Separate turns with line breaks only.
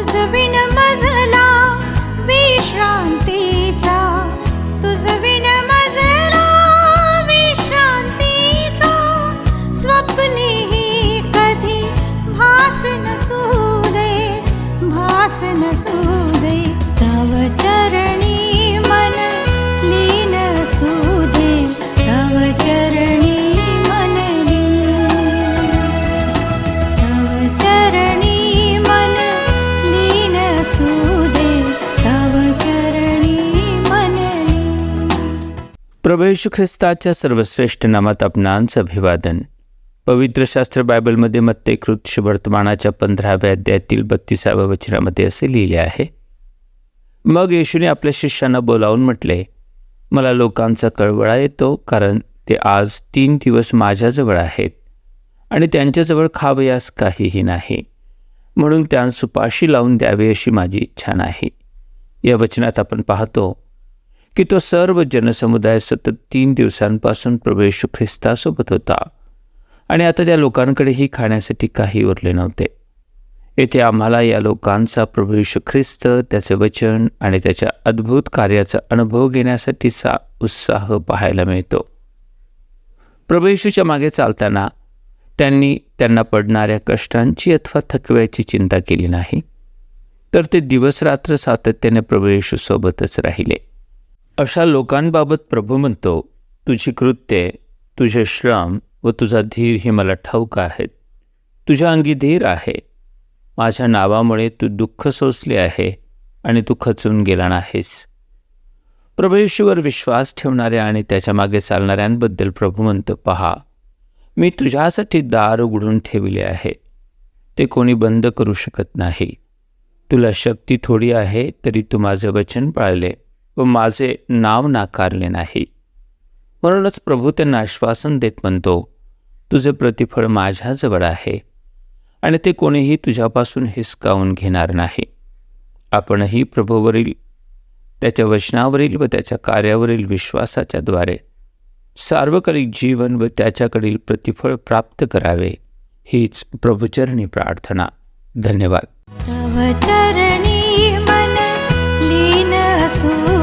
तुझ बिन मजला विश्रांतीचा, तुझ बिन मजला विश्रांतीचा, स्वप्नेही कधी भास नसू दे, भास नसू दे. तव चरणी मन लीन असू दे, तव चरणी मन लीन, तव चरणी मन लीन असू दे, तव चरणी मन लीन.
प्रभू येशू ख्रिस्ताच्या सर्वश्रेष्ठ नामात आपणांचं अभिवादन. पवित्र शास्त्र बायबलमध्ये मत्ती कृत वर्तमानाच्या 15व्या अध्यायातील 32व्या वचनामध्ये असे लिहिले आहे, मग येशूने आपल्या शिष्यांना बोलावून म्हटले, मला लोकांचा कळवळा येतो, कारण ते आज 3 दिवस माझ्याजवळ आहेत आणि त्यांच्याजवळ खावयास काहीही नाही, म्हणून त्यांस उपाशी लावून द्यावे अशी माझी इच्छा नाही. या वचनात आपण पाहतो की तो सर्व जनसमुदाय सतत 3 दिवसांपासून प्रभू येशू ख्रिस्तासोबत होता आणि आता त्या लोकांकडेही खाण्यासाठी काही उरले नव्हते. येथे आम्हाला या लोकांचा प्रभू येशू ख्रिस्त, त्याचे वचन आणि त्याच्या अद्भुत कार्याचा अनुभव घेण्यासाठीचा उत्साह पाहायला मिळतो. प्रभू येशूच्या मागे चालताना त्यांनी त्यांना पडणाऱ्या कष्टांची अथवा थकव्याची चिंता केली नाही, तर ते दिवसरात्र सातत्याने प्रभू येशूसोबतच राहिले. अशा लोकांबाबत प्रभू म्हणतो, तुझी कृत्ये, तुझे श्रम व तुझा धीर हे मला ठाऊक आहेत. तुझ्या अंगी धीर आहे. माझ्या नावामुळे तू दुःख सोसले आहे आणि तू खचून गेला नाहीस. प्रभू येशूवर विश्वास ठेवणाऱ्या आणि त्याच्या मागे चालणाऱ्यांबद्दल प्रभू म्हणतो, पहा, मी तुझ्यासाठी दार उघडून ठेवले आहे, ते कोणी बंद करू शकत नाही. तुला शक्ती थोडी आहे, तरी तू माझे वचन पाळले व माझे नाव नाकारले नाही. म्हणूनच प्रभू त्यांना आश्वासन देत म्हणतो, तुझे प्रतिफळ माझ्याजवळ आहे आणि ते कोणीही तुझ्यापासून हिसकावून घेणार नाही. आपणही प्रभूवरील, त्याच्या वचनावरील व त्याच्या कार्यावरील विश्वासाच्या द्वारे सार्वकालिक जीवन व त्याच्याकडील प्रतिफळ प्राप्त करावे, हीच प्रभुचरणी प्रार्थना. धन्यवाद.
तव चरणी मन लीन असू